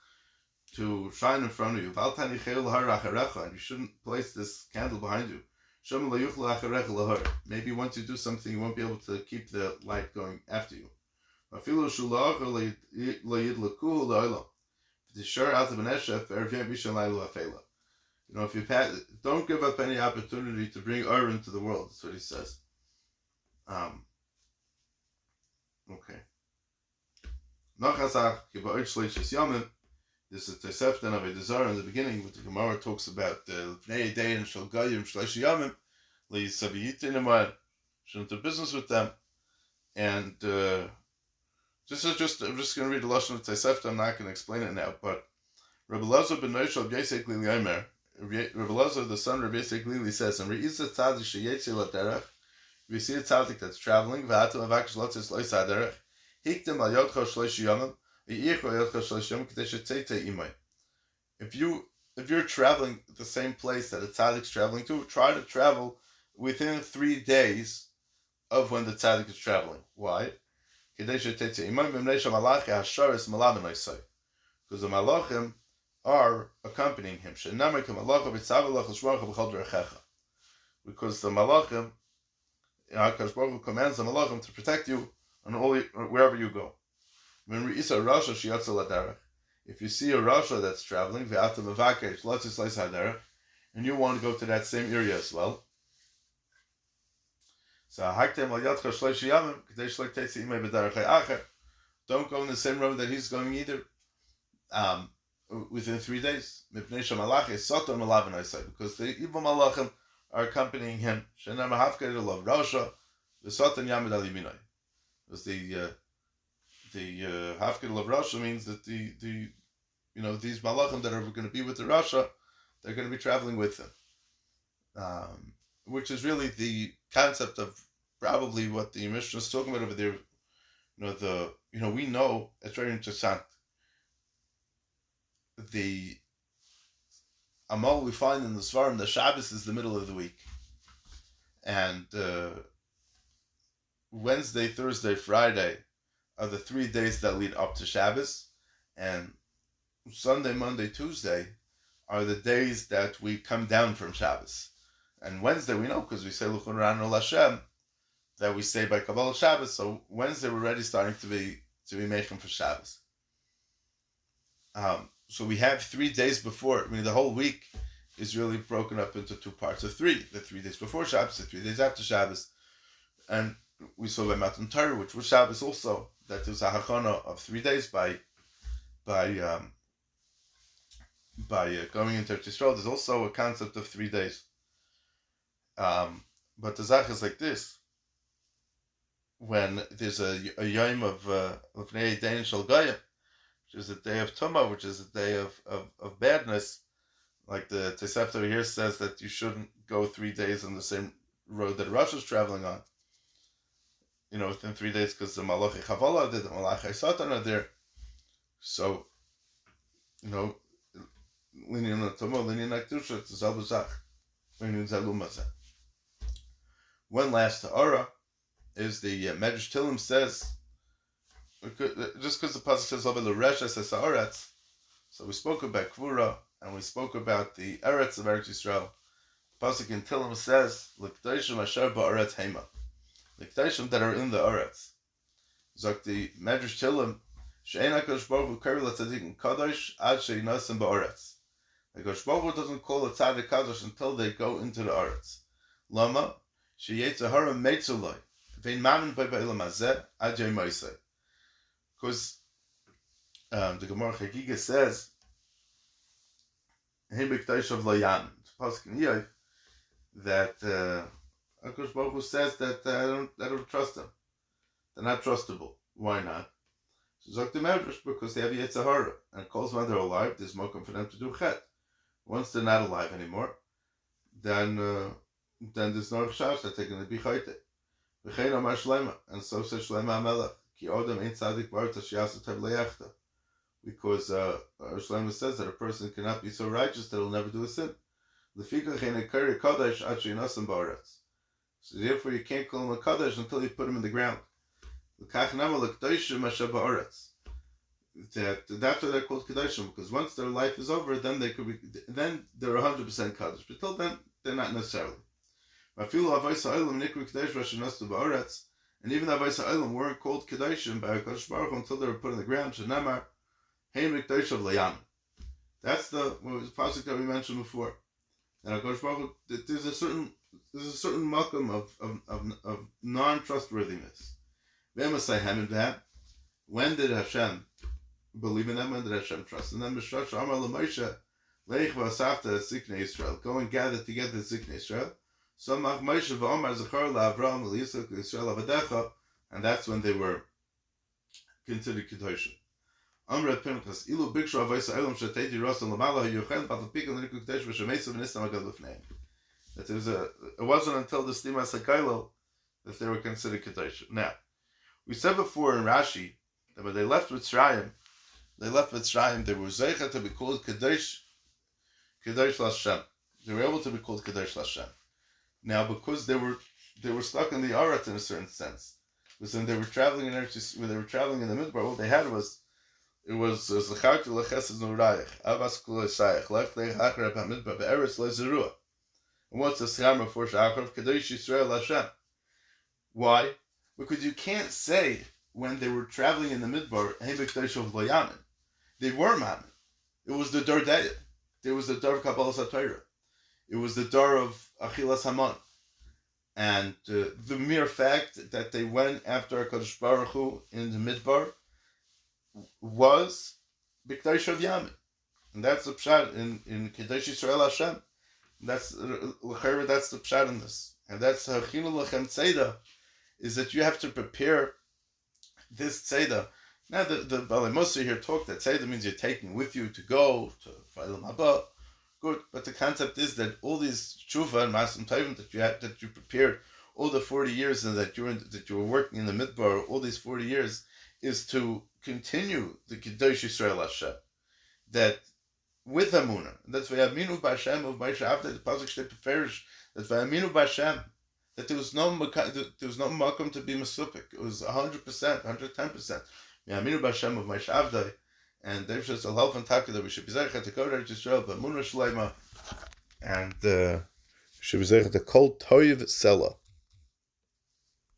to shine in front of you. V'al tanichel l'har acharecha. And you shouldn't place this candle behind you. Shem l'yuchla acharecha l'har. Maybe once you do something, you won't be able to keep the light going after you. Afilu shula'acha l'yidlakuhu l'olam. V'tishar out of an eshef v'erv'yem b'shan laylu ha'fela. If you don't give up any opportunity to bring Ur into the world. That's what he says. Okay. This is Tosefta and Avedazar in the beginning, with the Gemara talks about the Bnei Day and Shalgayim Shlesh Yamim, Le'Saviyitin shouldn't do business with them. And I'm just going to read the Lashon of Tosefta. I'm not going to explain it now, but Rabbi Lazar ben Noshel Yesek Lili Yomer, Rabbi Lazar, the son of Rabbi Yesek Lili, says, "And Re'isa Tzadik Sheyetzi Laderech." We see a tzaddik that's traveling. If you're traveling the same place that a tzaddik's traveling to, try to travel within 3 days of when the tzaddik is traveling. Why? Because the malachim are accompanying him. Because the malachim, HaKadosh Baruch Hu commands the malachim to protect you on wherever you go. If you see a rasha that's traveling, and you want to go to that same area as well, don't go in the same road that he's going either. Within 3 days, because the evil malachim are accompanying him. Because the Hafkid of Rasha means that the these malachim that are going to be with the Rasha, they're going to be traveling with him, which is really the concept of probably what the Mishnah is talking about over there. We know it's very interesting. The Amal we find in the Svarim, the Shabbos is the middle of the week, and Wednesday, Thursday, Friday are the 3 days that lead up to Shabbos, and Sunday, Monday, Tuesday are the days that we come down from Shabbos. And Wednesday we know because we say Luchon Rano Lashem, that we say by Kabbalah Shabbos. So Wednesday we're already starting to be making for Shabbos. So we have 3 days before. The whole week is really broken up into 2 parts of 3. The 3 days before Shabbos, the 3 days after Shabbos. And we saw by Matan Torah, which was Shabbos also, that there's a hachana of 3 days by going into Eretz Yisrael. There's also a concept of 3 days. But the Zach is like this. When there's a Yom of Bnei Day and Shalgayim, which is a day of Tumah, which is a day of badness, like the Tosefta here says that you shouldn't go 3 days on the same road that Rosh is traveling on, within 3 days, because the Malachi Chavala did, the Malachi Satan are there. So, Linyan Tumah, Linyan Akdusha, it's a Zalbazach, Linyan Zalumazah. One last Ta'ara is the Medrash Tillim says, just because the pasuk says L'Reshes es ha'aretz, so we spoke about Kvura and we spoke about the Eretz of Eretz Yisrael. The pasuk in Tillim says L'K'dashim asher ba'aretz heima, L'K'dashim that are in the Eretz. Zok the Medrash Tillim she'ein HaKadosh Baruch Hu kari l'tzadikim kadosh ad she'inasim ba'aretz. The HaKadosh Baruch Hu doesn't call a tzadik kadosh until they go into the Eretz. Lama she'yetz hara meitzuloi vein mamin b'elam hazeh ad yom ma'aseh. Because the Gemara Chagiga says, "Hey, B'Kdeish of Layan." It's pasuk in Yov that Hakadosh Baruch Hu says that I don't trust them. They're not trustable. Why not? So Zok the Medrash, because they have Yetzer Hara, and calls when they're alive, there's mokum for them to do chet. Once they're not alive anymore, then there's no chash that they're going to be chayte. V'chein amar Shlema, and so says Shlema HaMelech, ki odem ein tzadik b'arta she'aseh tev le'yachta. Because Shlema says that a person cannot be so righteous that he'll never do a sin. L'fikach ein ekari kadosh ad she'inasem ba'aretz. So therefore you can't call him a kadosh until you put him in the ground. That's why they're called Kedoshim, because once their life is over, then they're 100% Kaddish. But till then, they're not necessarily. And even the Avos Ha'olam weren't called Kedoshim by HaKadosh Baruch Hu until they were put in the ground. Laamar, that's the pasuk that we mentioned before. And HaKadosh Baruch Hu, there's a certain makam of non-trustworthiness. When did Hashem believe in them? When did Hashem trust in them? Go and gather together the Ziknei Israel. And that's when they were considered Kedoshim. It wasn't until the Stimas HaKailo that they were considered Kedoshim. Now, we said before in Rashi that when they left Mitzrayim, they were zeicha to be called Kadosh L'Hashem. They were able to be called Kadosh L'Hashem. Now, because they were stuck in the Arat in a certain sense, because when they were traveling in the Midbar, all they had was Zachartu L'Chesed Nurayich, Avas Kul Esayich, Lech Lech Achrab HaMidbar, Be'eretz Le'Zerua. And what's the Schama for Shachar? Kadosh Yisrael L'Hashem. Why? Because you can't say when they were traveling in the Midbar, they were Mammon. It was the Dar Deya. There was the Dar of Kabbalah Satira. It was the Dar of Achilas Haman. And the mere fact that they went after HaKadosh Baruch Hu in the Midbar was B'Kdeish of Yamin. And that's the pshat in Kedesh Yisrael Hashem. That's the pshat in this. And that's Hakinu Lachem Tzeda, is that you have to prepare this tzeda. Now the Balei Musa here talked that tzeda means you're taking with you to go to Fa'ilam Haba. Good, but the concept is that all these tshuva and masim tovim that you prepared all the 40 years and that you were working in the Midbar all these 40 years is to continue the Kedosh Yisrael Hashem. That with Amunah, that's Vayaminu B'Hashem of Moshe Avdei, the pasuk shtei beferish that Vayaminu B'Hashem, that there was no makom to be mesupik. It was 100%, 110%. Yaminu B'Hashem of Moshe Avdei, and there's just a half and taka that we should be zeicha to go to Israel, but Munah Shleima, and we should be zeicha to Kol Toiv Sela.